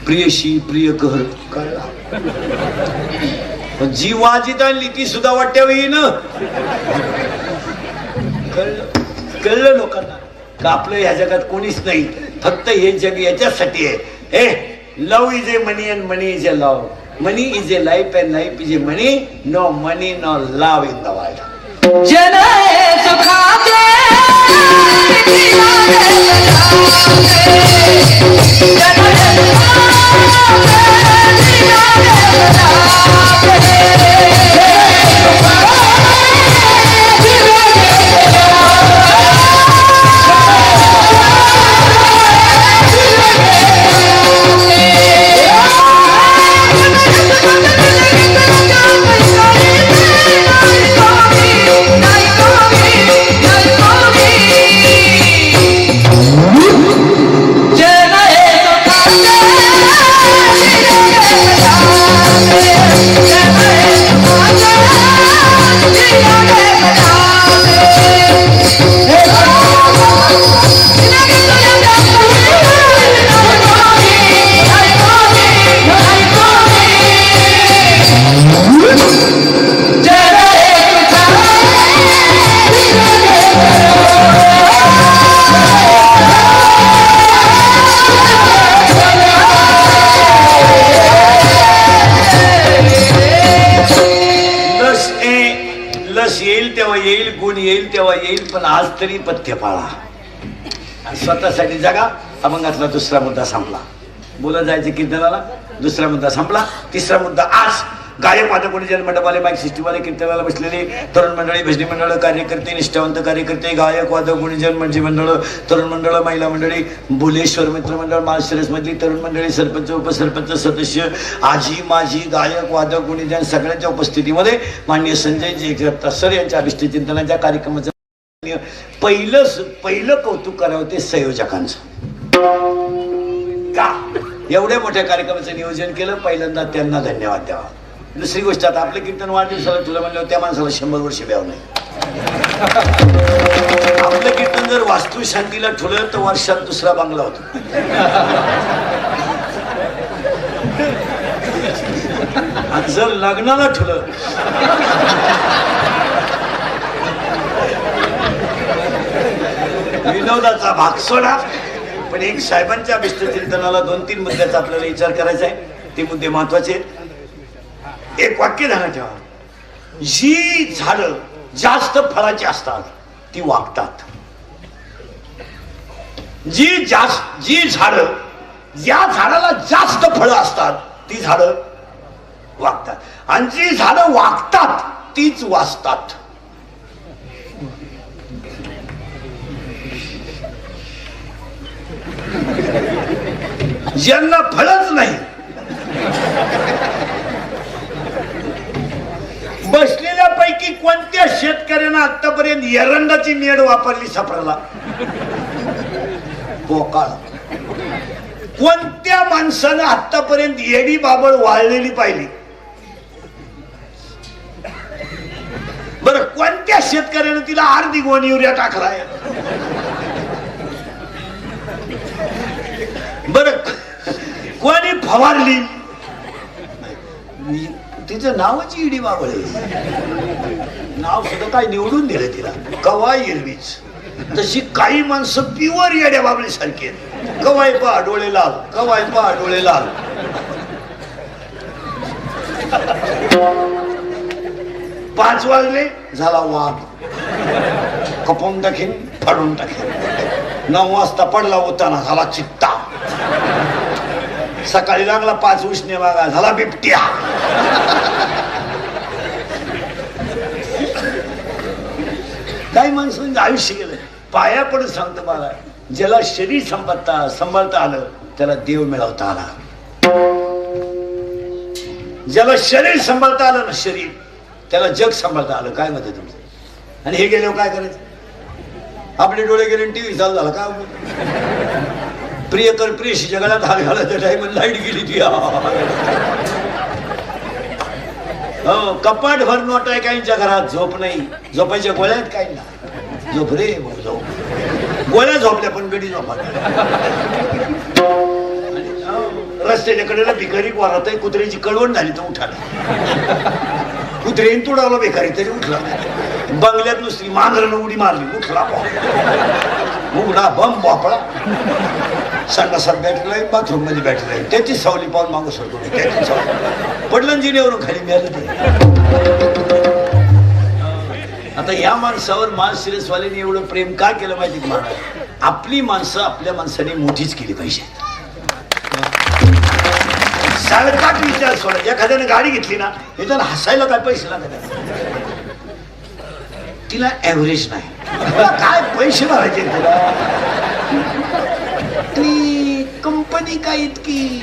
प्रियशी प्रिय कर कळला. जी वाजित आणली ती सुद्धा वाट्यावी ना. कळलं लोकांना का आपलं ह्या जगात कोणीच नाही, फक्त हे जग याच्यासाठी आहे. हे love is a money and money is a love. Money is a life and life is a money. No money no love in the world. गुण येईल तेव्हा येईल, पण आज तरी पथ्य पाळा आणि स्वतःसाठी जगा. अभंगातला दुसरा मुद्दा संपला. बोला जायचे कीर्तनाला, दुसरा मुद्दा संपला. तिसरा मुद्दा आज गायक वादक गुणीजन मंडपाले माईक सिस्टीमवाले कीर्तनाला बसलेले तरुण मंडळी, भजनी मंडळ, कार्यकर्ते, निष्ठावंत कार्यकर्ते, गायक वादक गुणीजन म्हणजे मंडळ, तरुण मंडळ, महिला मंडळी, बुलेश्वर मित्र मंडळ, माळशिरस मधली तरुण मंडळी, सरपंच, उपसरपंच, सदस्य, आजी माजी, गायक वादक गुणीजन सगळ्यांच्या उपस्थितीमध्ये माननीय संजय जगताप सर यांच्या अभिष्ट चिंतनाच्या कार्यक्रमाचं पहिलं कौतुक करावं ते संयोजकांचं. का एवढ्या मोठ्या कार्यक्रमाचं नियोजन केलं, पहिल्यांदा त्यांना धन्यवाद द्यावा. दुसरी गोष्ट, आता आपलं कीर्तन वाढदिवसाला तुला म्हणलं त्या माणसाला 100 वर्ष व्याव नाही. आपलं कीर्तन जर वास्तुशांतीला ठुलं तर वर्षात दुसरा बांगला होतो. आणि जर लग्नाला ठुलं विनोदाचा भाग सोडा. पण एक साहेबांच्या अभिष्ट चिंतनाला 2-3 मुद्द्याचा आपल्याला विचार करायचा आहे. ते मुद्दे महत्वाचे आहेत. एक वाक्य ध्यानात ठेवा. जी झाडं जास्त फळाची असतात ती वागतात. जी झाडं ज्या झाडाला जास्त फळं असतात ती झाडं वागतात, आणि जी झाडं वागतात तीच वाचतात. ज्यांना फळच नाही बसलेल्या पैकी कोणत्या शेतकऱ्यानं आतापर्यंत एरंडाची मेड वापरली सापडाला? पोकाळ. कोणत्या माणसानं आतापर्यंत येडी बाबळ वाळलेली पाहिली? बरं, कोणत्या शेतकऱ्यानं तिला अर्धी गोण युरिया टाकलाय? बरं, कोणी फवारली? तिचं नावच इडी बाबळ आहे. नाव सुद्धा काय निवडून दिलं तिला, कवा हिरवीच. तशी काही माणसं प्युअर येड्या बाबळी सारखी आहेत. कवाय पहा डोळे लाल, कवाय पहा डोळे लाल. 5 वाजले झाला वाघ, कपून टाकेन, फाडून टाकेन. 9 वाजता पडला होताना झाला चित्ता. सकाळी लागला 5 उष्णे वागा झाला बिबट्या. काही माणसांचं आयुष्य गेलं. पाया पडून सांगतो मला, ज्याला शरीर सांभाळता आलं त्याला देव मिळवता आला. ज्याला शरीर सांभाळता आलं ना, शरीर, त्याला जग सांभाळता आलं. काय मत आहे तुमचं? आणि हे गेल्यावर काय करायचं? आपले डोळे गेले टीव्ही चालू झाला का? प्रियकर प्रियशी जगाला हाल घालायच्या टाइम लाईट गेली ती. हो, कपाट भर नोट आहे काहींच्या घरात, झोप नाही. झोपायच्या गोळ्या आहेत काही ना. झोप रे झोप. गोळ्या झोपल्या पण गडी झोपा. रस्त्याच्या कडेला भिकारी वारत आहे, कुत्र्याची कळवण झाली तर उठाला, कुत्र्याने तुडावला भिकारी तरी उठला, बंगल्यात नुसती मांजरानं उडी मारली उठला, उघडा बम बापळा, संडासात बॅटरीला बाथरूम मध्ये बॅटरी त्याची सावली पाहून मागू सरतो, त्याची सावली पडलं जिनेवरून खाली मिळालं ते. आता या माणसावर मान सिरियसवाल्याने एवढं प्रेम का केलं माहिती का मला? आपली माणसं आपल्या माणसाने मोठीच केली पाहिजे. साडेपाच विचार सोडा, एखाद्याने गाडी घेतली ना हे तर हसायला काय पैसे लागत, तिला ऍव्हरेज नाही, काय पैसे भरायचे तुला, कंपनी काय इतकी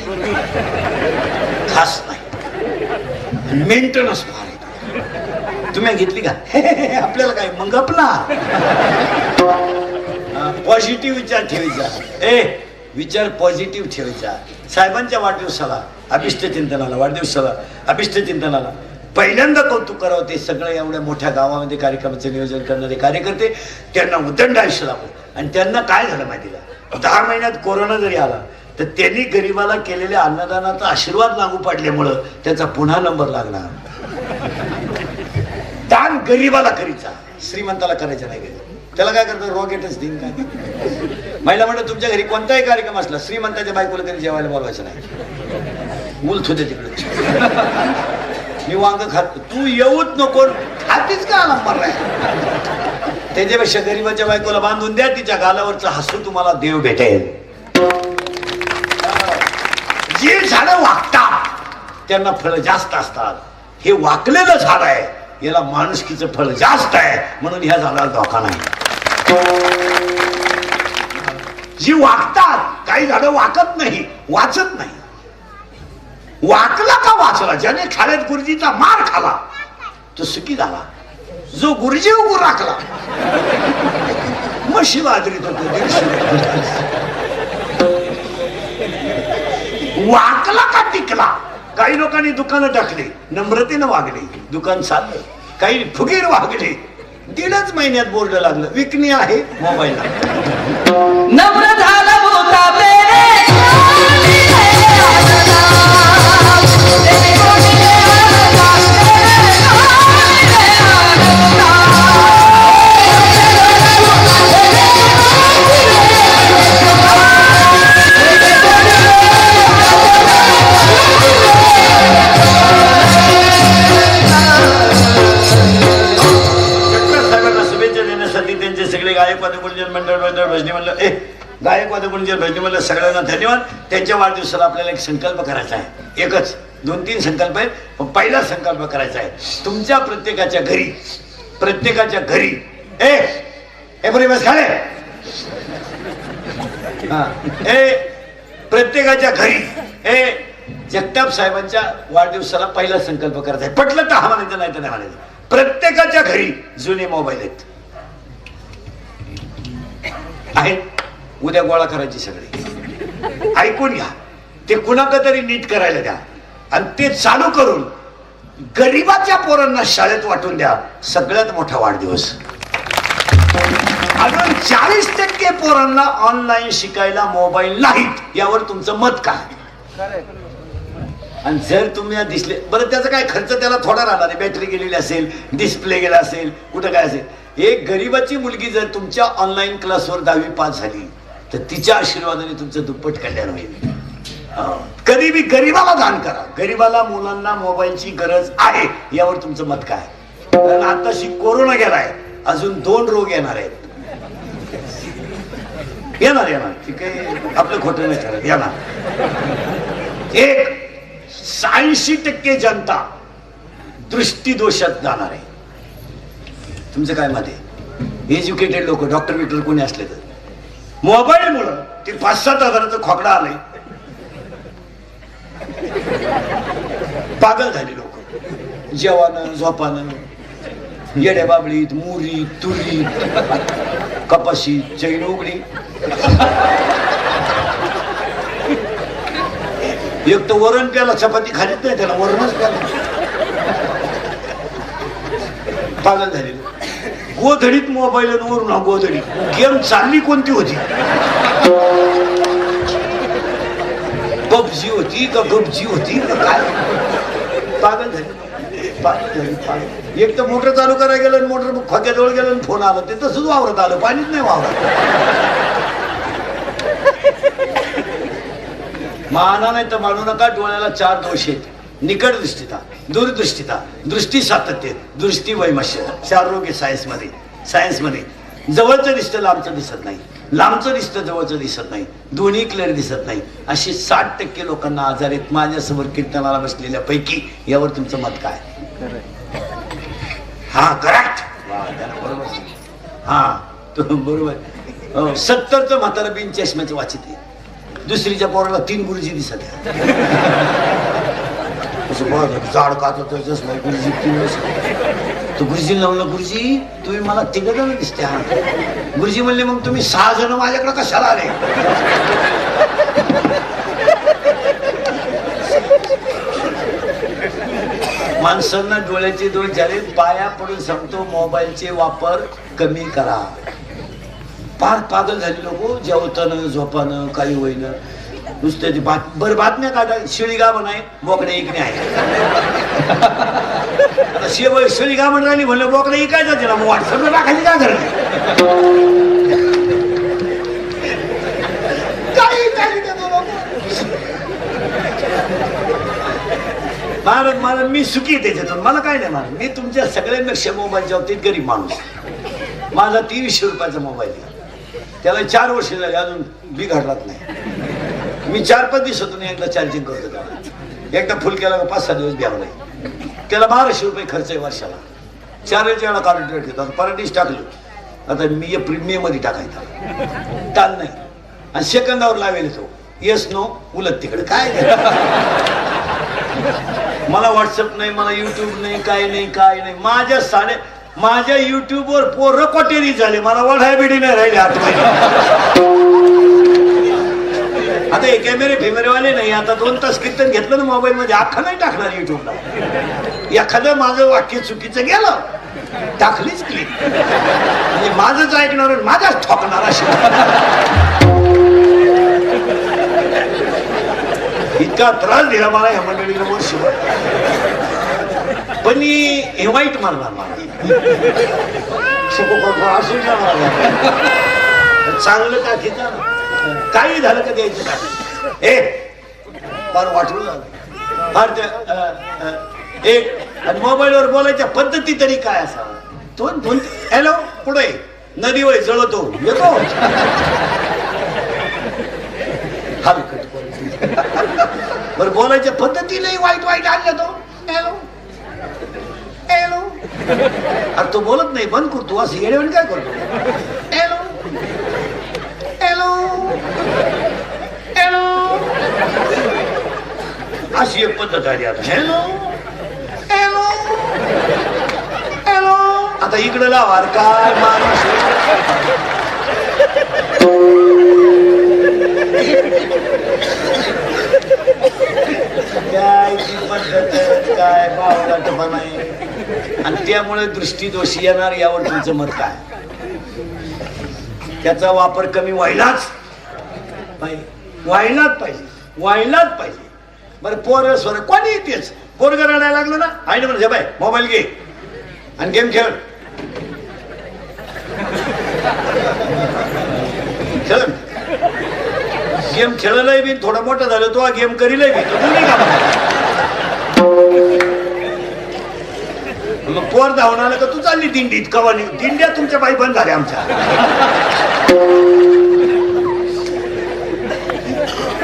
खास नाही, मेंटेनन्स फार आहे. तुम्ही घेतली का आपल्याला काय मग आपला पॉझिटिव्ह विचार ठेवायचा, विचार पॉझिटिव्ह ठेवायचा. साहेबांच्या वाढदिवसाला अभिष्ट चिंतनाला, वाढदिवसाला अभिष्ट चिंतनाला पहिल्यांदा कौतुक करावं ते सगळं एवढ्या मोठ्या गावामध्ये कार्यक्रमाचं नियोजन करणारे कार्यकर्ते, त्यांना उदंड आयुष्य लाभलं. आणि त्यांना काय झालं माहिती का, 10 महिन्यात कोरोना जरी आला तर त्यांनी गरिबाला केलेल्या अन्नदानाचा आशीर्वाद लागू पडल्यामुळं त्याचा पुन्हा नंबर लागणार. दान गरिबाला करीचा, श्रीमंताला करायचं नाही. त्याला काय करतो, रॉकेटच देईन काय. महिला म्हणतात तुमच्या घरी कोणताही कार्यक्रम असला श्रीमंताच्या बायकोला कधी जेवायला बोलवायचं नाही, मूल थोडे तिकडे, मी वांग खात, तू येऊच नको, खातीच का नंबर आहे. त्याच्यापेक्षा गरीबाच्या बायकोला बांधून द्या, तिच्या गालावरचं हसू तुम्हाला देव भेटेल. जे झाडं वागतात त्यांना फळ जास्त असतात, हे वाकलेलं झाड आहे याला माणुसकीचं फळ जास्त आहे, म्हणून ह्या झाडाला धोका नाही. जी वागतात, काही झाडं वाकत नाही, वाचत नाही. वाकला का वाचला, ज्याने शाळेत गुरुजीचा मार खाला तो सुखी झाला, जो गुरुजी उभं राखला म्हशी बाजरीत होतो. वाकला का टिकला. काही लोकांनी दुकानं टाकली, नम्रतेनं वागले, दुकान चाललं. काही फुगीर वागले, 1.5 महिन्यात बोर्ड लागलं, विकणी आहे मोबाईल. नम्र झाला होता भजनी म्हणलं, गायक वादकुंजन भजनी म्हणलं, सगळ्यांना धन्यवाद. त्यांच्या वाढदिवसाला आपल्याला एक संकल्प करायचा आहे, एकच 2-3 संकल्प आहेत, पण पहिला संकल्प करायचा आहे तुमच्या प्रत्येकाच्या घरी, प्रत्येकाच्या घरी खाले प्रत्येकाच्या घरी जगताप साहेबांच्या वाढदिवसाला पहिला संकल्प करायचा आहे. पटलं तर हा म्हणायचं, नाही तर नाही म्हणायचं. प्रत्येकाच्या घरी जुने मोबाईल आहेत, उद्या गोळा करायची सगळी. ऐकून घ्या, ते कुणाक तरी नीट करायला द्या आणि ते चालू करून गरीबाच्या पोरांना शाळेत वाटून द्या. सगळ्यात मोठा वाढदिवस. अजून 40% पोरांना ऑनलाईन शिकायला मोबाईल नाहीत, यावर तुमचं मत काय? आणि जर तुम्ही दिसले बरं, त्याचा काय खर्च त्याला थोडा राहणार आहे, बॅटरी गेलेली असेल, डिस्प्ले गेला असेल, कुठं काय असेल. एक गरीबाची मुलगी जर तुमच्या ऑनलाईन क्लासवर 10वी पास झाली तर तिच्या आशीर्वादाने तुमचं दुप्पट कल्याण होईल. कधी बी गरीबाला दान करा. गरीबाला, मुलांना मोबाईलची गरज आहे, यावर तुमचं मत काय? कारण आताशी कोरोना गेलाय, अजून 2 रोग येणार आहेत. येणार ठीक आहे, आपलं खोटं नाही ठरत, येणार. एक 80% जनता दृष्टीदोषात जाणार आहे. तुमचं काय मत आहे? एज्युकेटेड लोक, डॉक्टर बिक्टर कोणी असले तर मोबाईल मुळे ते 5-7 हजाराचं खोकडा आलंय, पागल झाले लोक. जेवण झोपानं, येड्या बाबळीत, मुरी तुरी, कपाशी, चैन उघडी. एक तर वरण प्याला, चपाती खालीच नाही, त्याला वरणच प्याला. पागल झाले. गोधडीत मोबाईल वरून गोधडी गेम चालली कोणती होती? पबजी होती का गपजी होती का काय पागल झाली एक तर मोटर चालू करायला गेलं मोटर खोक्याजवळ गेलं आणि फोन आला ते तसंच वावरत आलं पाणीच नाही वावरत माना नाही तर मानू नका डोळ्याला 4 दोष आहेत निकट दृष्टीता दूरदृष्टीता दृष्टी सातत्य दृष्टी वैमश्यता 4 रोग आहे सायन्समध्ये जवळचं दिसतं लांबचं दिसत नाही लांबचं दिसतं जवळचं दिसत नाही दोन्ही क्लिअर दिसत नाही अशी 60% लोकांना आजार आहेत माझ्यासमोर कीर्तनाला बसलेल्या पैकी यावर तुमचं मत काय हा करेक्ट बरोबर हा बरोबर 70चं म्हातारं बिन चष्म्याचं वाचित आहे दुसरीच्या पोराला 3 गुरुजी दिसत झाड कात चष्मा गुरुजी 3 तो गुरुजी लावलं गुरुजी तुम्ही मला 3 जण दिसते हा गुरुजी म्हणले मग तुम्ही 6 जण माझ्याकडे कशाला आले माणसांना डोळ्याचे दोष झाले पाया पडून सांगतो मोबाईलचे वापर कमी करा फार पागल झाली लोक जेवताना झोपानं काही होईना नुसत्याची बरं बातम्या काढा शिळीगा म्हणाय बोकडे इकडे आहे आता शिळीगा म्हण राहिली म्हणलं बोकडे इकायचं तिला मग व्हॉट्सअपला टाकायची का घर महाराज महाराज मी सुखी त्याच्यातून मला काय नाही महाराज मी तुमच्या सगळ्यांपेक्षा मोबाईलच्या बाबतीत गरीब माणूस माझा 300 रुपयाचा मोबाईल आहे त्याला 4 वर्ष झाली अजून बिघडलाच नाही मी 4-5 दिवसातून एकदा चार्जिंग करतो त्याला एकदा फुल केला 5-6 दिवस द्यावं नाही त्याला 1200 रुपये खर्च आहे वर्षाला 4 वेळा काढून ठेवतो आता परदेश टाकलो आता मी मे मध्ये टाकायचा ताल नाही आणि सेकंदावर लावेल तो येस नो उलट तिकडे काय मला व्हॉट्सअप नाही मला युट्यूब नाही काय नाही माझ्या युट्यूबवर पोरं कोटेरी झाले मला वढाय बिडी नाही राहिले आता हे कॅमेरेवाले नाही आता 2 तास कीर्तन घेतलं ना मोबाईल मध्ये अख्खा नाही टाकणार युट्यूबला एखादं माझं वाक्य चुकीचं गेलं टाकलीच क्लिक म्हणजे माझंच ऐकणार माझाच ठोकणार अशी इतका त्रास दिला मला ह्या मंडळीला वर्ष पण हे वाईट मारणार मला चांगलं टाकीचा काही झालं का द्यायचं टाकी फार वाटलं झालं फार एक आणि मोबाईलवर बोलायच्या पद्धती तरी काय असावं दोन हॅलो पुढे नदी वय जळतो येतो बरं बोलायच्या पद्धतीलाही वाईट आणल्या तो हॅलो हॅलो अरे तो बोलत नाही बंद करतो असं येण्यावर काय करतो हॅलो हॅलो हॅलो अशी एक पद्धत आली आता हॅलो हॅलो हॅलो आता इकडे लावा काय माणूस काय पद्धत काय बावळाटपणा आहे आणि त्यामुळे दृष्टीदोषी येणार यावर तुमचं मत काय त्याचा वापर कमी व्हायलाच पाहिजे बरं पोर स्वर कोणी येतेच पोरग रडायला लागलं ना आईने म्हणजे बाय मोबाईल घे आणि गेम खेळ गेम खेळलंय बी थोडा मोठा झालं तो गेम करीलय बी तो नाही का मग पोर धावून आलं का तू चालली दिंडीत कवानी दिंड्या तुमच्या बाई बंद झाल्या आमच्या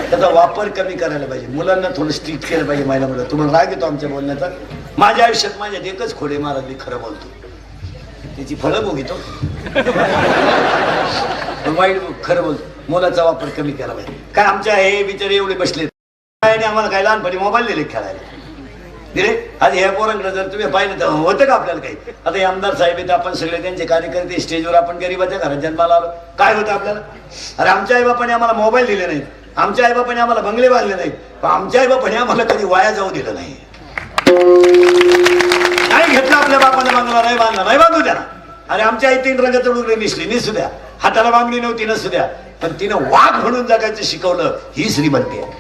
त्याचा वापर कमी करायला पाहिजे मुलांना थोडं स्ट्रिक्ट केलं पाहिजे महिला मुलं तुम्हाला राग येतो आमच्या बोलण्याचा माझ्या आयुष्यात माझ्यात एकच खोडे महाराज मी खरं बोलतो त्याची फळं भोगितो वाईट खरं बोलतो मुलाचा वापर कमी केला पाहिजे काय आमच्या हे बिचारे एवढे बसले काय नाही आम्हाला काय लहानपणी मोबाईल दिले खेळायला दिले आज ह्या पोरांकडे जर तुम्ही पाहिलं तर होतं का आपल्याला काही आता हे आमदार साहेब आहेत आपण सगळे त्यांचे कार्यकर्ते स्टेजवर आपण गरीबाच्या घरात जन्माला आलो काय होतं आपल्याला अरे आमच्या आईबापाने आम्हाला मोबाईल दिले नाहीत आमच्या आईबापाने आम्हाला बंगले बांधले नाहीत पण आमच्या आईबापाने आम्हाला कधी वाया जाऊ दिलं नाही घेतलं आपल्या बापाने बंगला नाही बांधला नाही बांधू द्या अरे आमच्या आई 3 रंगाचं डुगरे निसू द्या हाताला बांधली नव्हती नसू द्या पण तिनं वाघ म्हणून जगायचं शिकवलं ही श्रीमंती आहे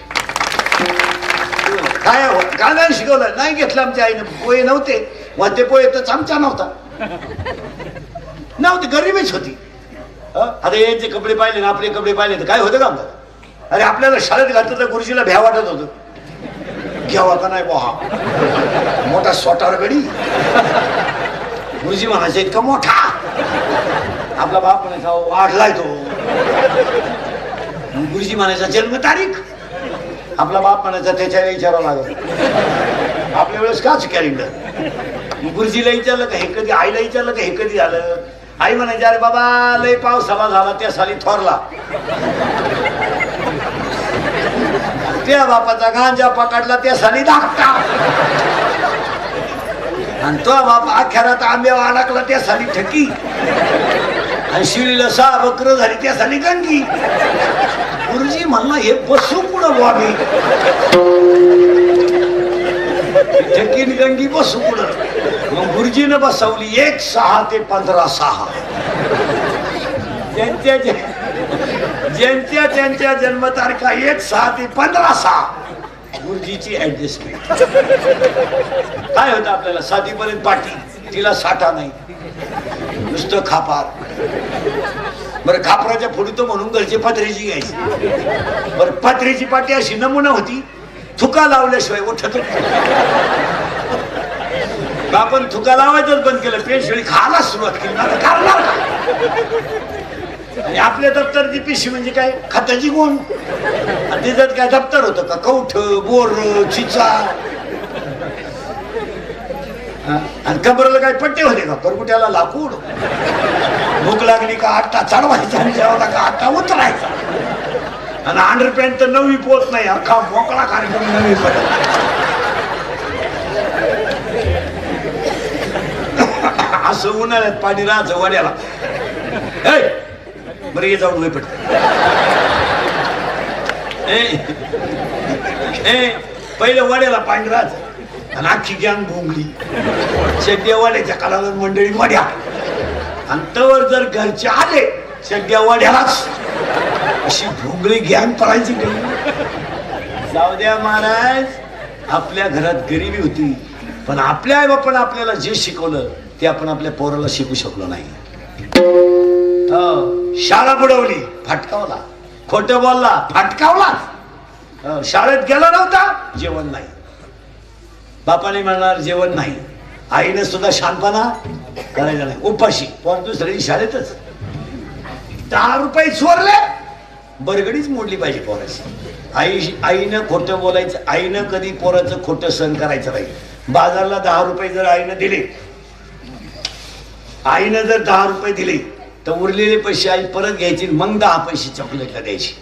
का नाही शिकवलं? नाही घेतलं आमच्या आईनं. पोहे नव्हते, वाटे पोहे तर चमचा नव्हता. नव्हती, गरीबीच होती. आता यांचे कपडे पाहिले ना, आपले कपडे पाहिले तर काय होतं का? अरे आपल्याला शाळेत घालतं तर गुरुजीला भ्या वाटत होतं. घ्यावा का नाही बोहा, मोठा सोटार गडी. गुरुजी म्हणायचे इतका मोठा. आपला बाप म्हणायचा वाढलाय तो. गुरुजी म्हणायचा जन्मतारीख. आपला बाप म्हणायचा त्याच्याला विचारावं लागेल. आपल्या वेळेस काच कॅलेंडर. गुरुजीला विचारलं का हे कधी, आईला विचारलं का हे कधी झालं? आई म्हणायची अरे बाबा लय पावसाळा झाला त्या साली थोरला. त्या बापाचा गांजा पकडला त्या साली धाकटा. आणि तो बाप अखेरात आंब्यावर अडकला त्या साली ठकी. आणि शिळीला 6 बकरं झाली त्या साली गंगी. गुरुजी म्हणला हे बसू पुढं व्हावी, ठकीन गंगी बसू पुढं. मग गुरुजीनं बसवली 1/6 ते 15/6. ज्यांच्या त्यांच्या जन्मतारखा 1/6 ते 15/6. गुरुजीची ऍडजस्टमेंट. काय होतं आपल्याला? 7 पर्यंत पाठी, तिला साठा नाही, नुसतं खापार. बरं खापराच्या फुडीतो म्हणून घरची पत्रीची घ्यायची. बरं पत्रीची पाटी अशी नमुना होती, थुका लावल्याशिवाय उठत. आपण थुका लावायचंच बंद केलं, पेन्शिळी खायला सुरुवात केली. आता करणार आणि आपल्या दप्तरची पिशी म्हणजे काय? खताची गुण. आणि त्याच्यात काय दप्तर होतं का? कौठ, बोर, चिचा. आणि कबरला काय पट्टे होते का? परकुट्याला लाकूड. भूक लागली का आट्टा चढवायचा आणि जेवला का आट्टा उतरायचा. आणि अंडरपॅन्ट तर नवी पोत नाही, अख्खा मोकळा कार्यक्रम नवी पडत. असं उन्हाळ्यात पाणी राहायचं वड्याला. बरं ये जाऊन वय पट. पहिलं वड्याला पाणी राहायचं आणि अख्खी गॅंग भोंगली. सध्या वड्याच्या कालावर मंडळी वड्या. आणि तवर जर घरचे आले सध्या वड्यालाच अशी भोंगळी गॅंग पडायची. जाऊ द्या महाराज, आपल्या घरात गरिबी होती, पण आपल्या आई बापानं आपल्याला जे शिकवलं ते आपण आपल्या पोराला शिकू शकलो नाही. शाळा बुडवली, फटकावला. खोटं बोलला, फटकावला. शाळेत गेला नव्हता, जेवण नाही. बापाने म्हणणार जेवण नाही. आईने सुद्धा शानपणा करायचा नाही, उपाशी. पण दुसऱ्या शाळेतच 10 रुपये चोरले, बरगडीच मोडली पाहिजे पोराची. आईनं खोटं बोलायचं. आईनं कधी पोराचं खोटं सहन करायचं नाही. बाजारला 10 रुपये जर आईनं दिले, आईनं जर 10 रुपये दिले तर उरलेले पैसे आई परत घ्यायची, मग 10 पैसे चॉकलेटला द्यायची,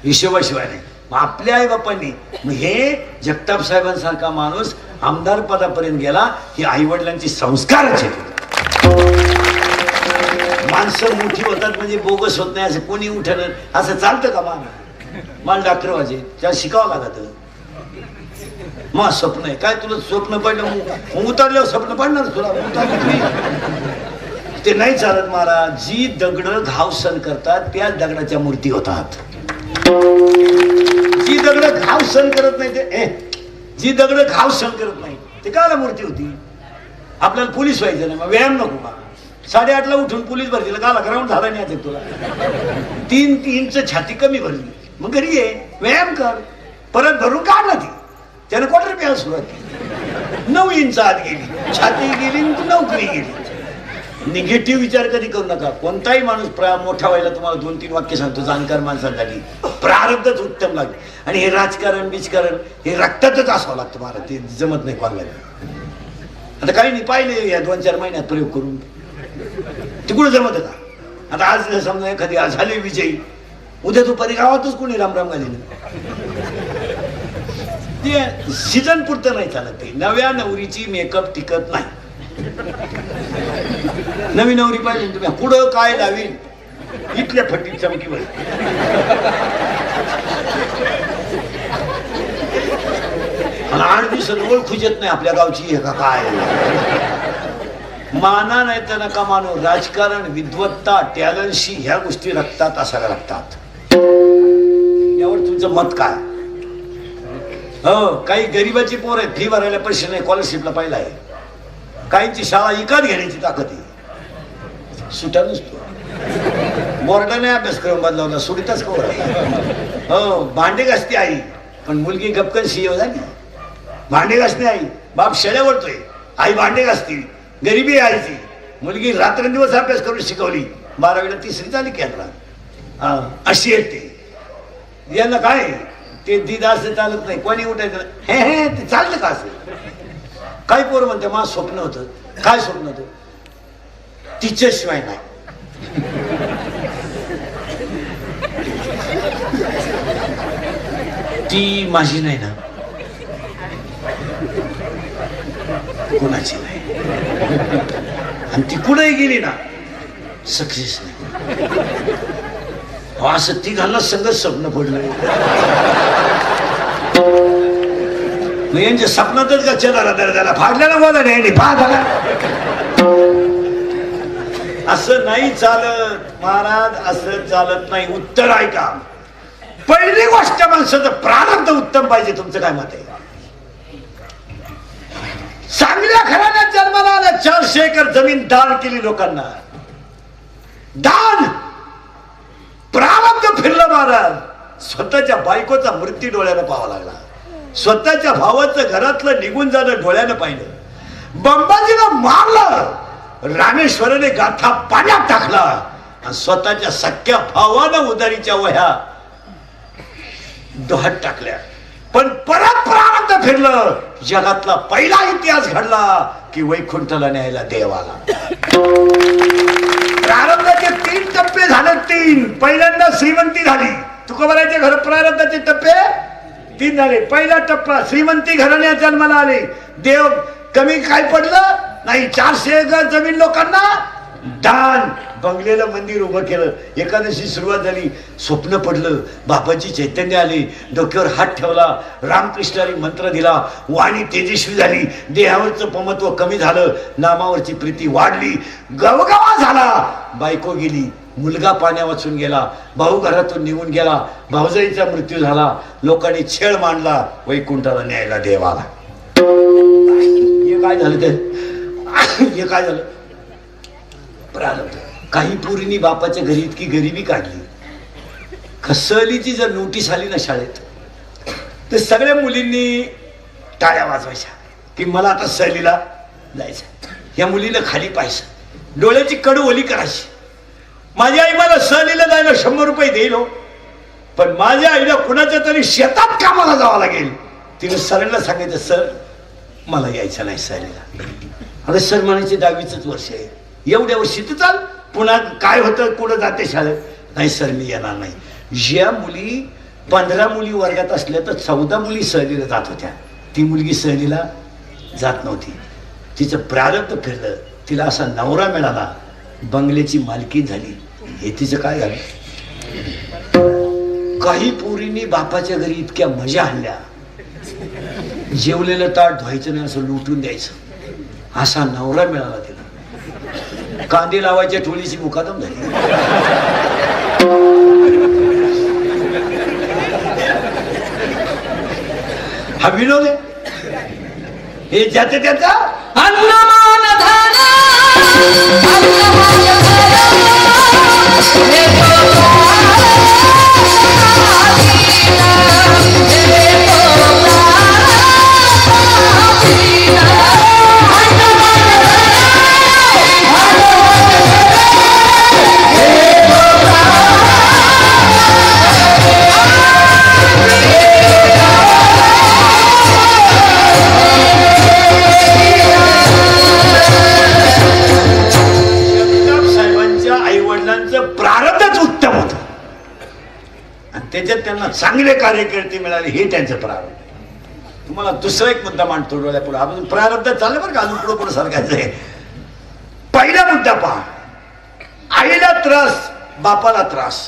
हिशोबाशिवाय नाही. मग आपल्या आई बापांनी, मग हे जगताप साहेबांसारखा माणूस आमदार पदापर्यंत गेला, ही आई वडिलांची संस्कारच आहेत. माणसं मोठी होतात म्हणजे बोगस होत नाही असं कोणी उठणार? असं चालतं का? मला डॉक्टर व्हायचे, त्याला शिकावं लागत. मग स्वप्न आहे काय? तुला स्वप्न पडलं, उतरल्यावर स्वप्न पडणार तुला. ते नाही चालत महाराज. जी दगड घाव सण करतात त्याच दगडाच्या मूर्ती होतात. जी दगड घाव सण करत नाही ते, जी दगड घाव सण करत नाही ते कायला मूर्ती होती? आपल्याला पोलीस व्हायचं नाही, मग व्यायाम नको का? 8:30ला उठून पोलीस भरतीला काला ग्राउंड झाला नाही तुला. 3 इंच छाती कमी भरली, मग घरी ये, व्यायाम कर. परत भरून काढला ती, त्यानं क्वार्टर प्यायला सुरुवात केली. 9 इंच आत गेली, छाती गेली, नोकरी गेली. निगेटिव्ह विचार कधी करू नका. कोणताही माणूस मोठा व्हायला तुम्हाला 2-3 वाक्य सांगतो जाणकार माणसांसाठी. प्रारब्धच उत्तम लागते. आणि हे राजकारण बिजकारण हे रक्तातच असावं लागतं महाराज, ते जमत नाही कोणाला. आता काही नाही पाहिले या 2-4 महिन्यात प्रयोग करून, तिकडं जमत का? आता आज समजा एखादी आज झाली विजयी, उद्या दुपारी गावातच कोणी रामराम घालीन. ते सीझन पुरतं नाही चालत. ते नव्या नवरीची मेकअप टिकत नाही. नवी नवरी पाहिजे तुम्ही, पुढं काय लावीन इथल्या फटीत चमकी बघ. आणि 8 दिवसात ओळखूच येत नाही आपल्या गावची आहे का काय. माना नाही तर नका मानू. राजकारण, विद्वत्ता, टॅलेंटशी ह्या गोष्टी रक्तात असायला लागतात. यावर तुमचं मत काय? हो, काही गरीबाची पोर आहे, फी भरायला पैसे नाही, स्कॉलरशिपला पाहिला आहे. काहींची शाळा विकत घेण्याची ताकद आहे. सुटा नसतो, बोर्डाने अभ्यास करून बदलावला, सुटीतच कवर. हो, भांडे घासते आई, पण मुलगी गपकन सीओ झाली. भांडे घासते आई, बाप शेळ्या वळतोय, आई भांडे घासती. गरिबी आहे आईची. मुलगी रात्रंदिवस अभ्यास करून शिकवली, 12वीला 3री झाली केरला. अशी आहे ते. यांना काय ते दिदा असं चालत नाही, कोणी उठायचं हे हे ते चालतं का असं. काय पोर म्हणते माझं स्वप्न होतं. काय स्वप्न होतं? तिच्याशिवाय नाही. ती माझी नाही ना, कोणाची नाही. आणि ती कुठेही गेली ना सक्सेस नाही. असं ती घालणं संगत स्वप्न पडलं. यांच्या स्वप्नातच का चला त्याला फाडल्याला बोला नाही झाला. असं नाही चालत महाराज, असं चालत नाही. उत्तर ऐका. पहिली गोष्ट माणसाचं प्रारब्ध उत्तम पाहिजे. तुमचं काय मत आहे? चांगल्या घराण्यात जन्माला आल्या, 400 एकर जमीन दान केली लोकांना. दान प्रारब्ध फिरलं महाराज. स्वतःच्या बायकोचा मृत्यू डोळ्यानं पाहावा लागला. स्वतःच्या भावाचं घरातलं निघून जाणं डोळ्यानं पाहिलं. बंबाजीला मारलं, रामेश्वराने गाथा पाण्यात टाकला आणि स्वतःच्या सख्या भावानं उदारीच्या वह्या डोहात टाकल्या. पण परत प्रारब्ध फिरलं. जगातला पहिला इतिहास घडला की वैकुंठाला न्यायला देवाला. प्रारब्धाचे 3 टप्पे झाले. 3. पहिल्यांदा श्रीमंती झाली. तुकोबाराच्या घर प्रारब्धाचे टप्पे 3 झाले. पहिला टप्पा श्रीमंती घराण्यात जन्माला आले. देव कमी काय पडलं नाही. 400 एकर जमीन लोकांना दान. बंगलेलं मंदिर उभं केलं. एकादशी सुरुवात झाली. स्वप्न पडलं, बापाची चैतन्य आले. डोक्यावर हात ठेवला, रामकृष्णाने मंत्र दिला. वाणी तेजस्वी झाली. देहावरचं पमत्व कमी झालं. नामावरची प्रीती वाढली. गवगवा झाला. बायको गेली, मुलगा पाण्या वाचून गेला, भाऊ घरातून निघून गेला, भाऊजाईचा मृत्यू झाला. लोकांनी छेळ मांडला, वैकुंठाला न्यायला देवाला. हे काय झालं? ते हे काय झालं? प्रारब्ध. काही पोरींनी बापाच्या घरी इतकी गरिबी काढली. सहलीची जर नोटीस आली ना शाळेत, तर सगळ्या मुलींनी टाळ्या वाजवायच्या की मला आता सहलीला जायचं. या मुलीला खाली पाहायचं, डोळ्याची कडू ओली करायची. माझी आई मला सहलीला जायला 100 रुपये देईल हो, पण माझ्या आईला कुणाच्या तरी शेतात कामाला जावं लागेल. तिने सरांना सांगायचं, सर मला यायचं नाही सहलीला. अरे सर म्हणायचे 10वीच वर्ष आहे, एवढ्या वर्षी तर चाल. पुन्हा काय होतं, कुठं जाते शाळेत? नाही सर मी येणार नाही. ज्या मुली 15 मुली वर्गात असल्या तर 14 मुली सहलीला जात होत्या. ती मुलगी सहलीला जात नव्हती. तिचं प्रारब्ध फिरलं. तिला असा नवरा मिळाला, बंगल्याची मालकी झाली. हे तिचं काय झालं? काही पोरींनी बापाच्या घरी इतक्या मजा आणल्या, जेवलेलं ताट धुवायचं नाही, असं लुटून द्यायचं. असा नवरा मिळाला तिला. कांदे लावायच्या टोळीची मुकादम झाली. हा विनोद आहे. हे ज्याचं त्याचा अन्नमान झाला, अन्नमान झाला, हे त्याच्यात त्यांना चांगले कार्यकर्ते मिळाले, हे त्यांचं प्रारब्ध. तुम्हाला दुसरा एक मुद्दा मांडतो डोळ्यापुढे. आपण प्रारब्ध चाललं बरं का, अजून पुढे पुढे सरकायचं आहे. पहिला मुद्दा पहा. आईला त्रास, बापाला त्रास.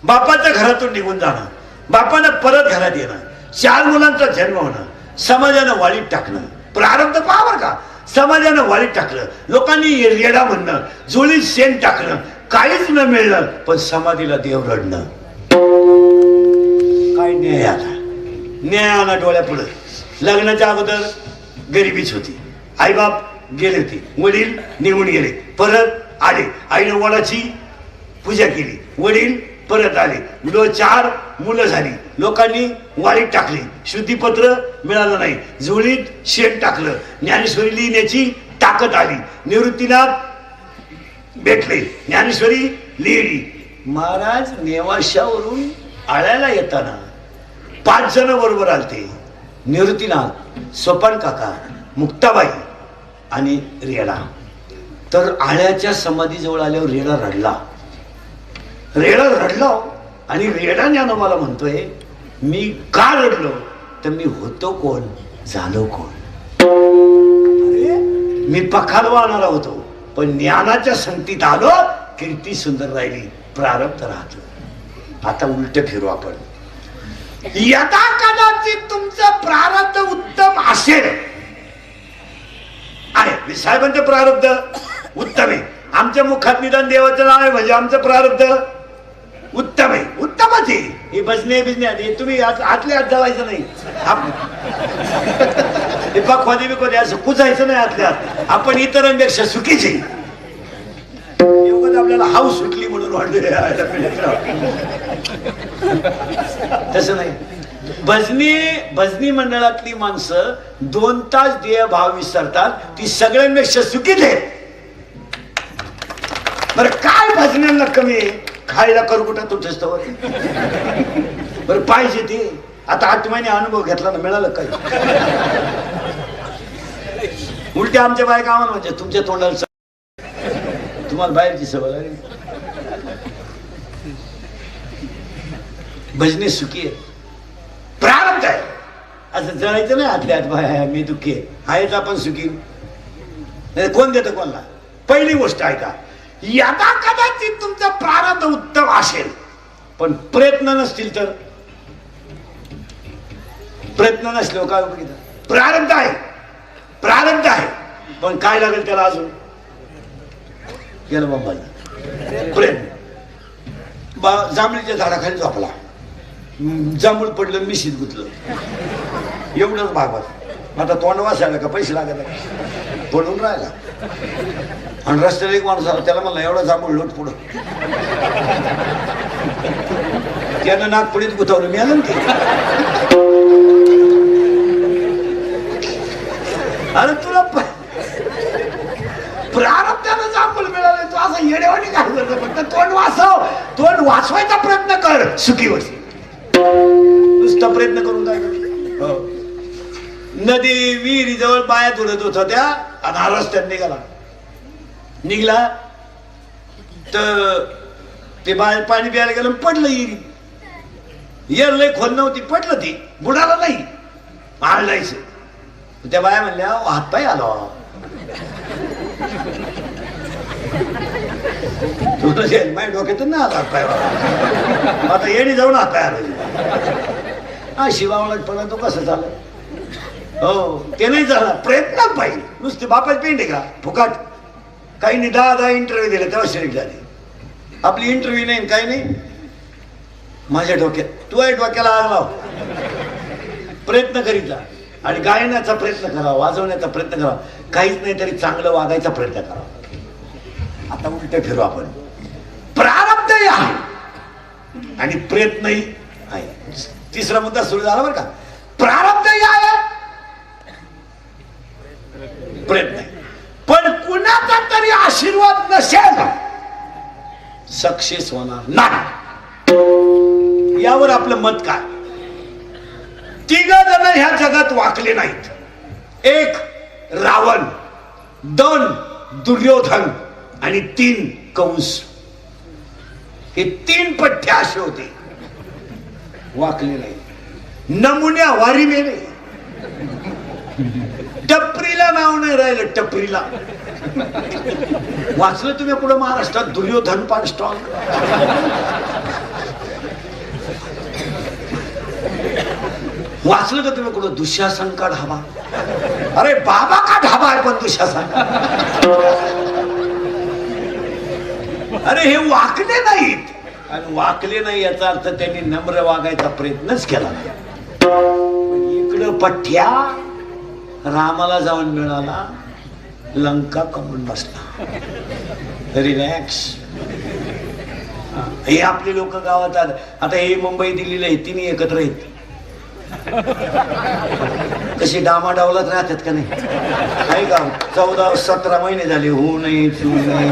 बापाच्या घरातून निघून जाणं, बापानं परत घरात येणं, 4 मुलांचा जन्म होणं, समाजानं वाळीत टाकणं. प्रारब्ध पहा बरं का. समाजानं वाळीत टाकलं, लोकांनी येडा म्हणणं, जुळीत शेण टाकणं, काहीच न मिळलं, पण समाधीला देव रडणं. काय न्याय आला, न्याय आला डोळ्यापुढे. लग्नाच्या अगोदर गरिबीच होती. आईबाप गेले होते, वडील निघून गेले, परत आले. आईने वडाची पूजा केली, वडील परत आले. 4 मुलं झाली. लोकांनी वाळीत टाकली, शुद्धीपत्र मिळालं नाही, झोळीत शेण टाकलं. ज्ञानेश्वरी लिहिण्याची ताकद आली. निवृत्तीनाथ भेटले, ज्ञानेश्वरी लिहिली. महाराज नेवाशावरून आळ्याला येताना 5 जण बरोबर आलते. निवृत्तीनाथ, सोपान काका, मुक्ताबाई आणि रेडा. तर आळ्याच्या समाधीजवळ आल्यावर रेडा रडला. आणि रेडाने मला म्हणतोय, मी का रडलो तर मी होतो कोण, झालो कोण. अरे मी पखालवाणारा होतो, पण ज्ञानाच्या संगतीत आलो, कीर्ती सुंदर राहिली, प्रारब्ध राहतो. आता उलट फिरू आपण. यदा कदाचित तुमचं प्रारब्ध उत्तम असेल, आहे साहेबांचं प्रारब्ध उत्तम आहे, आमच्या मुखात निदान देवाचं नाव आहे म्हणजे आमचं प्रारब्ध उत्तम आहे, उत्तमच आहे. हे भजने बिजने तुम्ही आतले हात जावायचं नाही, हे पखवादी बिखवादी असं कुजायचं नाही आतल्या हात. आपण इतरांपेक्षा सुखीचे. आपल्याला हाऊस सुटली म्हणून वाढले, तसं नाही. भजनी मंडळातली माणसं 2 तास देह भाव विसरतात, ती सगळ्यांपेक्षा सुखीच आहे. बरं काय भजनांना कमी आहे, खायला करकुटा तुटत बरं पाहिजे ते. आता 8 महिने अनुभव घेतला ना, मिळालं काही. उलटे आमच्या बायका आम्हाला म्हणजे तुमच्या तोंडाला तुम्हाला बाहेरची सवय लागली. भजने सुखी आहे, प्रारब्ध आहे. असं जळायचं नाही आतल्या आत, बाय मी दुःखी आहे, आहेच आपण सुखी. कोण देतं कोणाला. पहिली गोष्ट ऐका, यदा कदाचित तुमचं प्रारब्ध उत्तम असेल, पण प्रयत्न नसतील तर, प्रयत्न नसले काय बघितलं. प्रारब्ध आहे पण काय लागेल त्याला अजून, गेलं बाबाला प्रयत्न. जांभळीच्या झाडाखाली झोपला, जांभूळ पडलं, मिशीत गुतलं, एवढंच भागवत. आता तोंड वाचायला का पैसे लागत, पडून राहिला. आणि रस्त्याला एक माणूस आला, त्याला म्हणला एवढा जांभूळ लोट पुढं. त्यानं नागपुडीत गुतावलं, मी आलं ना ते. अरे तुला प्रारब्धानं जांभूळ मिळालं, तू असं येडेवाणी काय करतो. फक्त तोंड वाचव, तोंड वाचवायचा प्रयत्न कर, सुखी वर्षी. नुसता प्रयत्न करून काय कर. नदी विहिरी जवळ बाया धुडत होत होत्या, आणि हा रस्त्यात निघला तर ते बाय पाणी प्यायला गेलं, पडलं विहिरी. येर लय खोल नव्हती, पडलं, ती बुडाला नाही, आळलायचं. त्या बाया म्हणल्या हातपाय आलो. माझ्या डोक्यातून ना हातपाय, आता येणी जाऊन हातपाय आलो. हा शिवावळटपणा तो कसं झालं. हो ते नाही झालं, प्रयत्न पाहिजे. नुसते बापाची पेंड आहे का फुकाट. काही नाही, 10 इंटरव्ह्यू दिले तेव्हा सिलेक्ट झाले. आपली इंटरव्ह्यू नाही, काही नाही. माझ्या डोक्यात, तू आहे डोक्याला आग लाव, प्रयत्न करीत जा. आणि गायनाचा प्रयत्न करावा, वाजवण्याचा प्रयत्न करावा. काहीच नाही तरी चांगलं वागायचा प्रयत्न करावा. आता उलट फिरू आपण. प्रारब्धही आहे आणि प्रयत्नही आहे. तिसरा मुद्दा सुरू झाला बरं का. प्रारब्धही आहे, प्रयत्न आहे. पण कुणाचा तरी आशीर्वाद नसेल, सक्सेस होणार नाही. यावर आपलं मत काय. 3 जण ह्या जगात वाकले नाहीत. 1 रावण, 2 दुर्योधन आणि 3 कंस. हे 3 पठ्ठे असे होते, वाकले नाही. नमुन्या वारी मेले. टपरीला नाव नाही राहिलं, टपरीला. वाचलं तुम्ही पुढे महाराष्ट्रात दुर्योधन पान स्टॉल. वाचलं का तुम्ही कुठं दुःशासन का ढाबा. अरे बाबा का ढाबा आहे पण दुःशासन. अरे हे वाकले नाहीत. आणि वाकले नाही याचा अर्थ त्यांनी नम्र वागायचा प्रयत्नच केला नाही. इकडं पठ्या रामाला जाऊन मिळाला, लंका कमून बसला. रिलॅक्स. हे आपले लोक गावात आता हे मुंबई दिल्लीला आहे, तिन्ही एकत्र आहेत. कशी डामाडावलाच राहतात का नाही? आहे का? 14-17 महिने झाले, होऊ नये चू नाही.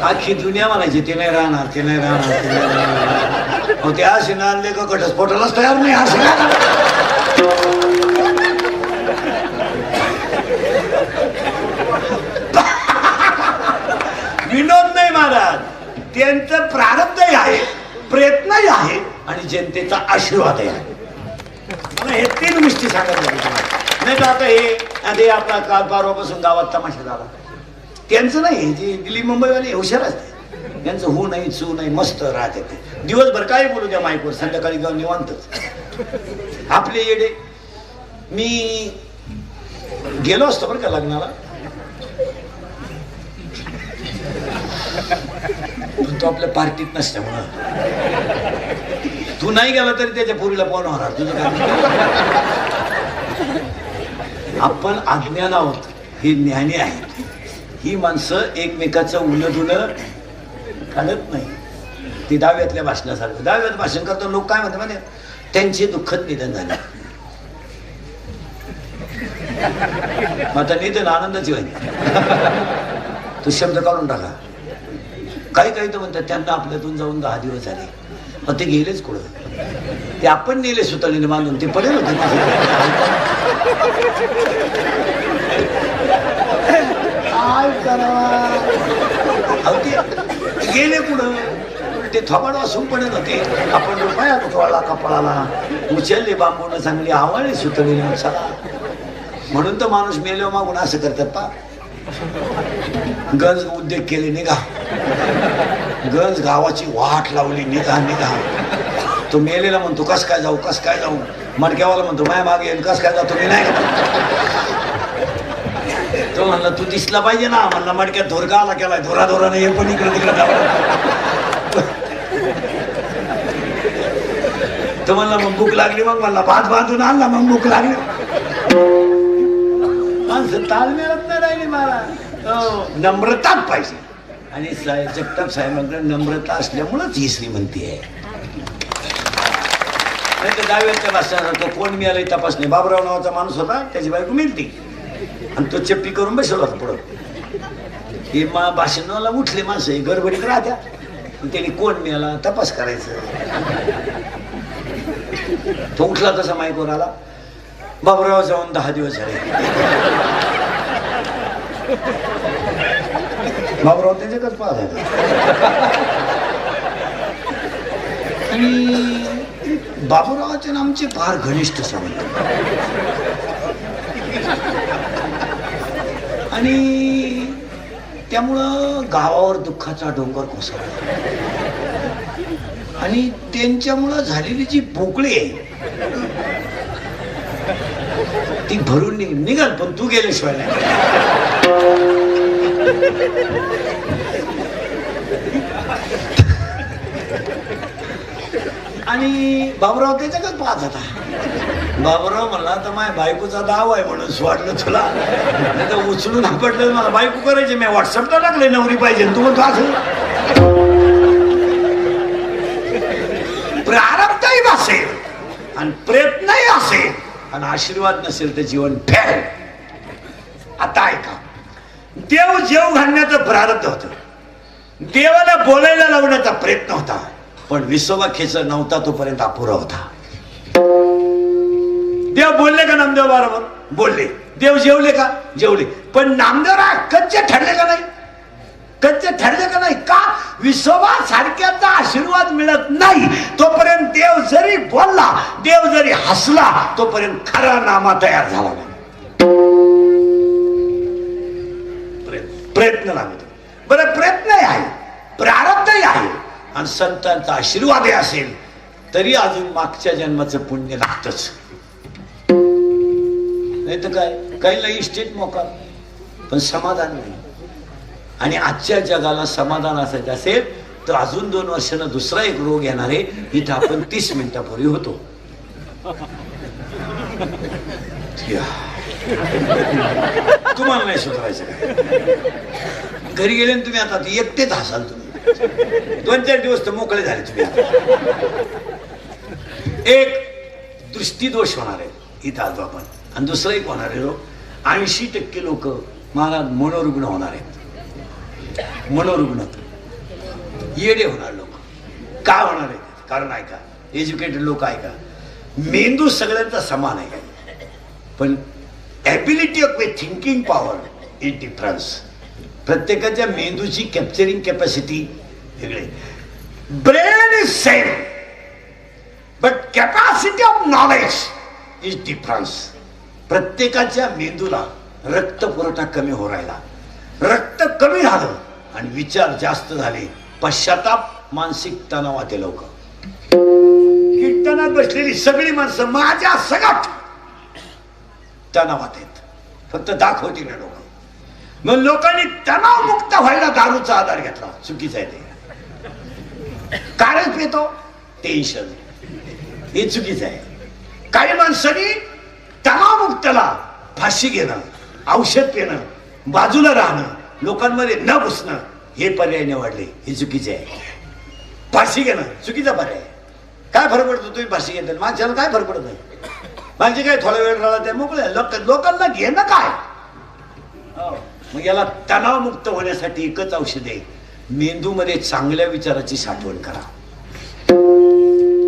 आखी दुनिया म्हणायची ते नाही राहणार, ते नाही राहणार, ते नाही राहणार. ते असे ना आणले का घटस्फोटालाच तयार नाही. असे विनोद नाही महाराज, त्यांचं प्रारब्धही आहे, प्रयत्नही आहे आणि जनतेचा आशीर्वादही आहे. मला हे 3 गोष्टी सांगत नाही तर आता हे आपला काल परवापासून गावात तमाशा झाला. त्यांचं नाही, जे दिल्ली मुंबईवाले हुशार असते, त्यांचं हो नाही चू नाही, मस्त राहते ते. दिवसभर काय बोलू द्या माईकवर, संध्याकाळी गाव निवांतच. आपले येडे. मी गेलो असतो बरं का लग्नाला, पण तो आपल्या पार्टीत नसल्यामुळं. तू नाही गेला तरी त्याच्या पोरीला फोन होणार. तुझं काय? आपण अज्ञान आहोत, हे ज्ञानी आहेत. ही माणसं एकमेकाचं उलटुलं काढत नाही. ती दहाव्यातल्या भाषणासारखं. दहाव्यात भाषण करतो लोक काय म्हणतात म्हणजे त्यांचे दुःखद निधन झाले. आता निधन आनंदाची होईल. तो शब्द काढून टाका. काही काही तर म्हणतात त्यांना आपल्यातून जाऊन 10 दिवस झाले. मग ते गेलेच कुठं? ते आपण नेले सुतळीने बांधून, ते पडेल होते. काय करावा? ते गेले कुठं? ते थोबाड वासून पडेल होते. आपण रुपया कुठवाला कपाळाला उचलले बांबून, चांगली आवडली सुतळीने. चला म्हणून तर माणूस मेलो मागून असं करतात पा. गंज उद्योग केले, निघा. गंज गावाची वाट लावली, निघा निघा. तो मेलेला म्हणतो कस काय जाऊ, कस काय जाऊ. मडक्यावाला म्हणतो माय मागे येईल, कस काय जातो मी नाही. तो म्हणला तू दिसला पाहिजे ना. म्हणला मडक्यात धोरका आला केलाय, धोरा धोरा नाही पण इकडे तिकडे जावं. तो म्हणला मग भूक लागली. मग म्हणला भात बांधून आणला. मग भूक लागली. माणसं ताळमेळत नाही राहिली मला. नम्रताच पाहिजे. आणि जगताप साहेबांकडे नम्रता असल्यामुळेच ही श्रीमंती आहे. नाही तर दहाव्याच्या भाषणासारखं कोण मिळालं तपासणे. बाबराव नावाचा माणूस होता, त्याची बायको मिळती आणि तो चप्पी करून बसवला होता पुढं. हे भाषणाला उठले माणसं गडबडीत राहत्या. त्यांनी कोण मिळाला तपास करायचं. तो उठला तसा माईकवर आला. बाबराव जाऊन 10 दिवस झाले. बाबराव त्याच्याकच पाहत आहे. आणि बाबूरावाचे आमचे फार घनिष्ठ संबंध. आणि त्यामुळं गावावर दुःखाचा डोंगर कोसळला. आणि त्यांच्यामुळं झालेली जी पोकळी आहे ती भरून निघाल. पण तू गेल्याशिवाय नाही. आणि बाबूराव त्याच्याकच पाहत होता. बाबूराव म्हणला तर माझ्या बायकोचा दाव आहे म्हणून वाटलं तुला. नाही तर उचलून आपटलं. मला बायको करायची. मी व्हॉट्सअपला टाकले नवरी पाहिजे. तू म्हणतो असं. प्रारब्धही असेल आणि प्रयत्नही असेल आणि आशीर्वाद नसेल तर जीवन फेल. आता ऐका, देव जेव घालण्याचं प्रारब्ध होतं. देवाला बोलायला लावण्याचा प्रयत्न होता. पण विश्ववाख्येचा नव्हता तोपर्यंत अपुरा होता. देव बोलले का नामदेव बरोबर? बोलले. देव जेवले का? जेवले. पण नामदेवराय कच्चे ठरले का नाही? कच्चे ठरले का नाही? का? विश्ववा सारख्याचा आशीर्वाद मिळत नाही तोपर्यंत देव जरी बोलला, देव जरी हसला, तोपर्यंत खरा नामा तयार झाला नाही. प्रयत्न लागतो. बरं, प्रयत्नही आहे, प्रारब्धही आहे आणि संतांचा आशीर्वादही असेल तरी अजून मागच्या जन्माचं पुण्य लागतच. नाही तर काय, काहीला इस्टेट मोका पण समाधान नाही. आणि आजच्या जगाला समाधान असायचं असेल तर अजून 2 वर्षांना दुसरा एक रोग येणार आहे. इथं आपण 30 मिनिटापूर्वी होतो. तुम्हाला नाही सुधारायचं काय? घरी गेले ना तुम्ही आता एकटेच हसाल तुम्ही. 2-4 दिवस तर मोकळे झाले तुम्ही आता. एक दृष्टीदोष होणार आहे इथं आलो आपण, आणि दुसरं एक होणार आहे रोग. 80% लोक महाराज मनोरुग्ण होणार आहेत. मनोरुग्ण येडे होणार लोक. का होणार आहे? कारण ऐका, एज्युकेटेड लोक ऐका, मेंदू सगळ्यांचा समान आहे, पण ability of a thinking power is difference. प्रत्येकाच्या मेंदूची कॅप्चरिंग कॅपॅसिटी वेगळी. Brain is same but capacity of knowledge is difference. प्रत्येकाच्या मेंदूला रक्त पुरवठा कमी हो राहिला, रक्त कमी झालं आणि विचार जास्त झाले. पश्चाताप, मानसिक तणावात लोक. कीर्तनात बसलेली सगळी माणसं माझ्या सगट तणावात आहेत, फक्त दाखवतील ना लोक. मग लोकांनी तणावमुक्त व्हायला दारूचा आधार घेतला. चुकीचं आहे ते. कारण पितो टेन्शन, हे चुकीचं आहे. काही माणसांनी तणावमुक्तला फाशी घेणं, औषध पिणं, बाजूला राहणं, लोकांमध्ये न घुसणं हे पर्याय निवडले. हे चुकीचे आहे. फाशी घेणं चुकीचा पर्याय. काय फरक पडतो तुम्ही फाशी घेताना? माणसाला काय फरक पडत नाही. माणसे काय थोडा वेळ राहिला त्या मोकळ्या. लोकांना घेणं काय? मग याला तणावमुक्त होण्यासाठी एकच औषध आहे, मेंदूमध्ये चांगल्या विचाराची साठवण करा.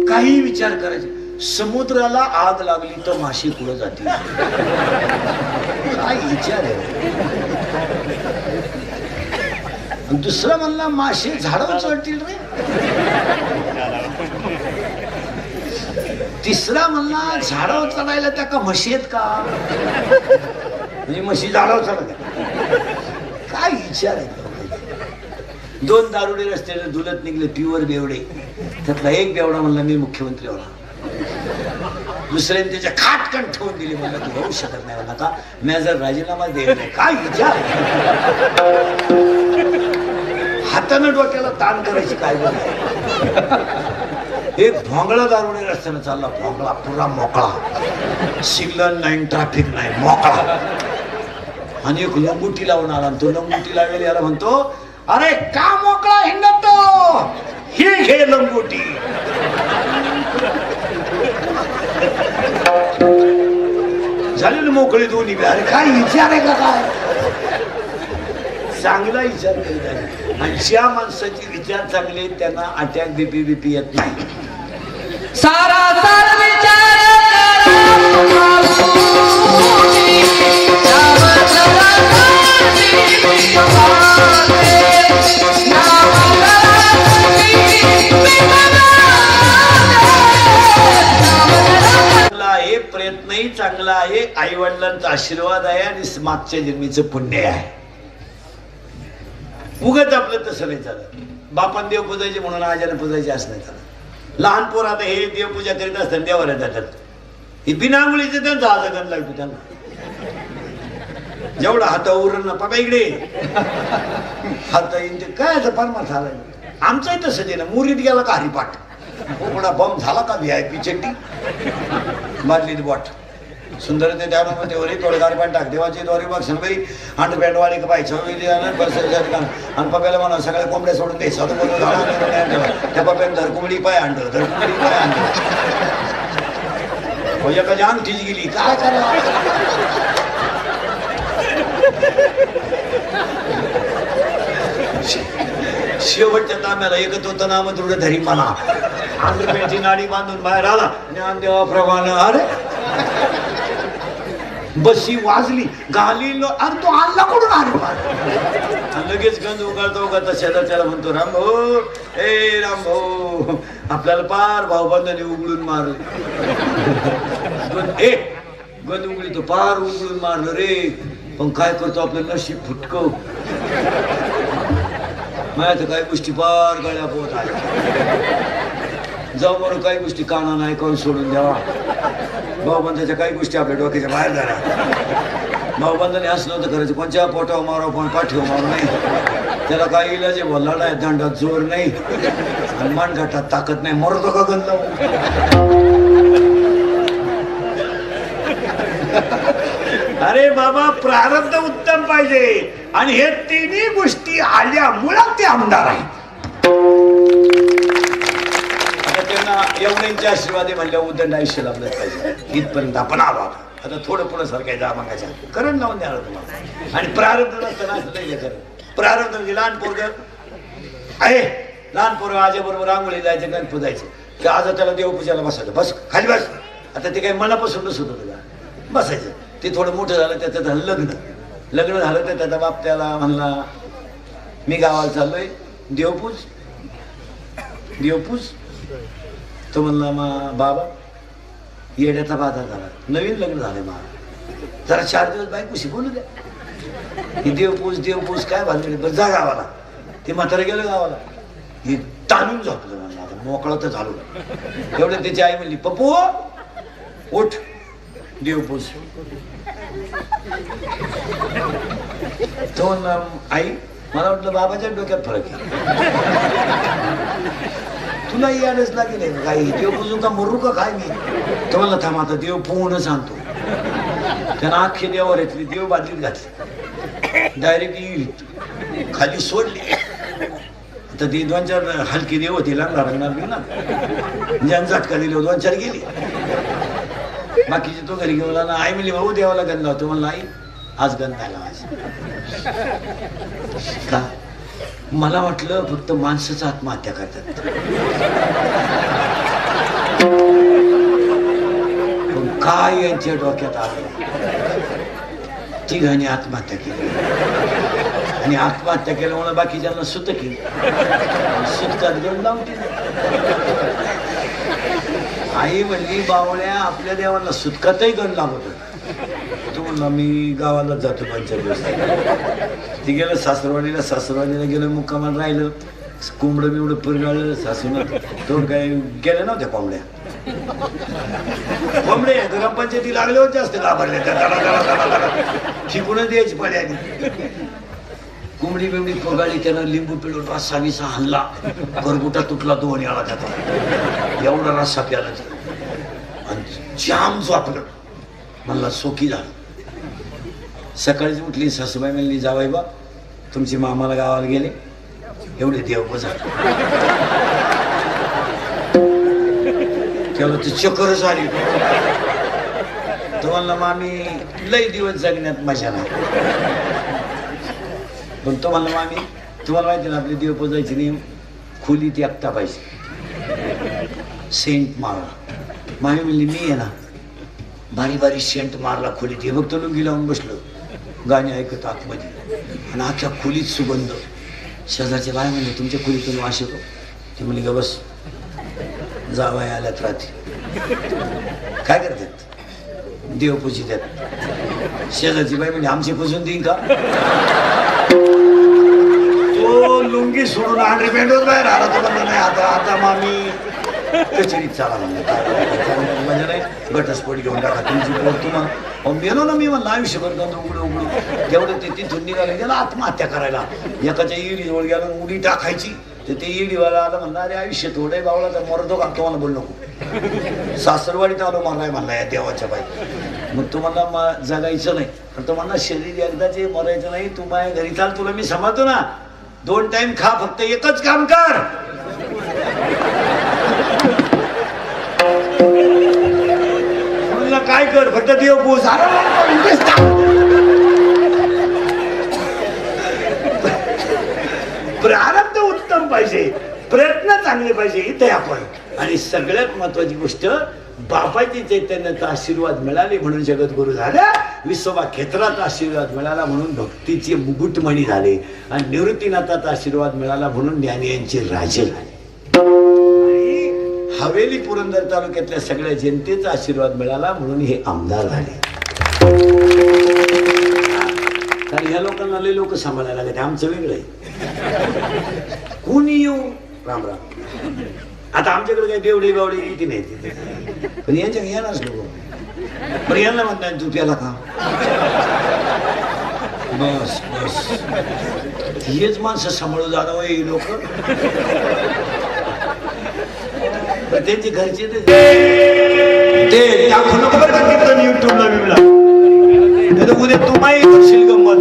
काही विचार करायचे. समुद्राला आग लागली तर माशी पुढे जातील. काय विचार आहे? दुसरं म्हणला मासे झाडावर चढतील रे. तिसरा म्हणला झाडावर चढायला त्या का म्हशी आहेत का? म्हणजे म्हशी झाडावर चढत. काय विचार आहे? 2 दारुडे रस्त्याने धुलत निघले, प्युअर बेवडे. त्यातला एक बेवडा म्हणला मी मुख्यमंत्री होणार. दुसऱ्याने त्याच्या खाटकन ठेवून दिली. म्हणला तू होऊ शकत नाही. म्हणला का? मी जर राजीनामा देत नाही. काय विचार? हातानं डोक्याला ताण करायची काय बोल. एक भोंगळा दारुडे रस्त्याने चालला. भोंगळा पुरा मोकळा, सिग्नल नाही, ट्रॅफिक नाही, मोकळा. आणि एक लंगुटी लावून आला. तो लंगुटी लावेल याला म्हणतो, अरे का मोकळा हिंडतो? ही घे लंगुटी. झाले ना मोकळे दोन्ही. अरे काय विचार आहे का काय? चांगला विचार करीत. आणि ज्या माणसाचे विचार चांगले त्यांना अटॅक, बीपी येत नाही. सारा सार विचार आहे, प्रयत्नही चांगला आहे, आई वडिलांचा आशीर्वाद आहे आणि मागच्या जन्मीचं पुण्य आहे. उगत आपलं तसं नाही चालत. बापान देव पूजायचे म्हणून आजाने पूजायचे असं नाही चालत. लहान पोर आता हे देवपूजा करीत असताना देवाला जातात. हे बिनांगुळीचे त्यांचा आजगण लागतो त्यांना. जेवढा हाता उरण पका इकडे हात येईन ते काय परमार्थ आलाय. आमचंही तसं ते ना. मुरीत गेला का हरिपाठ, कोकणा बम झाला का VIP चट्टी बादलीत बॉट सुंदर ते त्यामध्ये वरी थोडे गाडी पाणी टाक. देवाची द्वारी बघ सनबाई अंड पॅन्ट वाले का पाहिजे आणि पप्याला म्हणा सगळ्या कोंबड्या सोडून दे. त्या पप्याने धरकुंबडी पाय अंड, धरकुंबडी पाय अंड. एका जान ठीच गेली. काय करा शेवटच्या तांब्याला एकच होतं नाम दृढ धरी म्हणा. आंध्रपेठची नाडी बांधून बाहेर आला. ज्ञानदेवाप्रमाणे अरे बशी वाजली गाली. अरे तो आणला कुठून? अरे लगेच गंज उगाळतो उगाळता शेजारच्याला म्हणतो, राम भाऊ, ए राम भाऊ, आपल्याला पार भाऊबंधाने उघडून मारलं. गंज उघडी तो पार उघडून मारलं रे. पण काय करतो आपलं नशीब फुटकं. माझ्या काही गोष्टी पार गळ्या पोत आल्या. जाऊ बरं काही गोष्टी काना नाही कोण सोडून द्यावा. भाऊबंधाच्या काही गोष्टी आपल्या डोक्याच्या बाहेर झाल्या. भाऊबंधाने असं नव्हतं करायचं. कोणच्या पोटावर मारावं पण पाठीवर मारू नाही. त्याला काय इलाज आहे बोलाडा आहे, दंडात जोर नाही आणि मानगटात ताकद नाही, मरतो का गंध. अरे बाबा प्रारब्ध उत्तम पाहिजे आणि हे तिन्ही गोष्टी आल्यामुळे ते आमदार आहेत. आता त्यांना एवढ्यांचे आशीर्वाद म्हणल्या उदंड आयुष्य लाभलं पाहिजे. इथपर्यंत आपण आलो आता थोडं पुढं सरकायचं आम्हाला करण लावून द्यायला तुम्हाला. आणि प्रारब्ध नसताना असं नाही करण. प्रारब्ध म्हणजे लहान पोरग आहे, लहान पोरग आजी बरोबर आंघोळी जायचं, गणपती जायचं की आज त्याला देवपूजाला बसायचं, बस खाली बस. आता ते काही मनापासून नसत होतं का, बसायचं. ते थोडं मोठं झालं त्याचं झालं लग्न झालं तर त्याचा बाप त्याला म्हणला मी गावाला चाललोय, देवपूज. तो म्हणला बाबा येड्याचा बाधा झाला, नवीन लग्न झालंय मला, जरा 4 दिवस बायकोशी बोलू द्या. ही देवपूज काय भाजली, बरं जा गावाला. ते म्हातारं गेलं गावाला, हे ताणून झोपलं. म्हणलं आता मोकळं तर झालो. एवढं त्याची आई म्हणली पप्पू उठ देवपूज. तो म्हणला आई मला वाटलं बाबाच्या डोक्यात फरक आहे, तुला यायलाच लागेल काही देवपूजून का मरू का काय मी. तो म्हणला थांब आता देव पोहून सांगतो. त्यानं अख्खी देवावर येतली, देव बादलीत घातली, डायरेक्ट येईल खाली सोडली. आता ती 2-4 हलकी देव होती, लागणार ना ज्यानं झटका दिली 2-4 गेली. बाकीचे तो घरी घेऊन आला. आई म्हणली भाऊ देवाला गंध लावतो. म्हणला आई आज गंध आला का, मला वाटलं फक्त माणसाच आत्महत्या करतात, पण काय यांच्या डोक्यात आलं, तिघांनी आत्महत्या केली. आणि आत्महत्या केल्यामुळे बाकीच्यांना सुत केली, सुतकात गंध लावते. आई म्हणली बावळ्या आपल्या देवाला सुतकातही गंध लावतो. तो म्हणला मी गावाला जातो 5 दिवस. ती गेलं सासरवाडीला गेलं, मुक्कामाला राहिलं. कोंबडं बिवडं पिरगाळलं सासून. तो काय गेल्या नव्हत्या कोंबड्या ग्रामपंचायती लागले होते जास्त घाबरले, शिकूनच द्यायची पड्याने. कोंबडी बिवडी पिरगाळली, त्यानं लिंबू पिळून रस्सा बिसा हल्ला, गरगुटा तुटला 2 वेळा त्याचा, एवढा रस्सा प्याला आणि जाम झोपलं. म्हणला सोकी झालं. सकाळीच उठली सासूबाई म्हणली जावाई बा तुमची मामाला गावाला गेले, एवढे देव बजा त्याला ती चक्करच आली. तो म्हणला मामी लई दिवस जगण्यात मजा नाही. पण तो म्हणला मामी तुम्हाला माहिती ना आपली देव पोजायची नियम, खोलीत एकटा पाहिजे, सेंट मारला. मामी म्हणली मी आहे ना बारी सेंट मारला खोलीत. हे बघतो लुंगी लावून बसलं, गाणी ऐकत आतमध्ये, आणि अख्ख्या खोलीत सुगंध. शेजारच्या बाय म्हणले तुमच्या खोलीतून वास येतो. ते म्हणले ग बस जावाय आल्यात रात्री. काय करतात देवपूजी देत. शेजारची बाई म्हणजे आमची पुजून देईन का. तो लुंगी सोडून अंडरपॅन्टच बाहेर आला. तो म्हणला नाही आता मामी कचेरीत चाला म्हणलं. म्हणजे नाही घटस्फोट घेऊन टाका तुमची पोर तुम्हाला गेलो ना. मी म्हणलं आयुष्यभर गंध उघडू तेवढं ते तिथून निघाले, गेला आत्महत्या करायला. एकाच्या इडीजवळ गेला उडी टाकायची, तर ते इडीवाला आला म्हणला अरे आयुष्य थोडे बावला तर मरतो का. तुम्हाला बोल नको सासरवाडीत आलो मला म्हणला या देवाच्या बाई. मग तुम्हाला जगायचं नाही. पण तो म्हणला शरीर एकदाच मरायचं नाही, तू माझ्या घरी चाल, तुला मी सांभाळतो ना. 2 टाइम खा, फक्त एकच काम कर. काय कर फक्त देव पोस. प्रारब्ध उत्तम पाहिजे, प्रयत्न चांगले पाहिजे इथे आपण. आणि सगळ्यात महत्वाची गोष्ट बाबाची चैतन्याचा आशीर्वाद मिळाले म्हणून जगद्गुरु झाल्या. विसोबा खेत्राचा आशीर्वाद मिळाला म्हणून भक्तीचे मुकुटमणी झाले. आणि निवृत्तीनाथाचा आशीर्वाद मिळाला म्हणून ज्ञानियांचे राजे झाले. हवेली पुरंदर तालुक्यातल्या सगळ्या जनतेचा आशीर्वाद मिळाला म्हणून हे आमदार झाले. कारण ह्या लोकांना लय लोक सांभाळायला लागले, आमचं वेगळं आहे. कोणी येऊ राम राम. आता आमच्याकडे काही बेवडी बावडी किती नाही तिथे, पण यांच्या येणारच लोक. पण यांना म्हणतात तू प्याला का बस बस हेच माणसं सांभाळून जाणं हे लोक त्यांचे घरचे ते दाखवू नको बरं का कीर्तन युट्यूबला बिबला नाही तर उद्या तुम्हाही करशील गंमत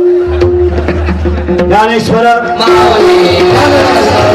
ज्ञानेश्वर माऊली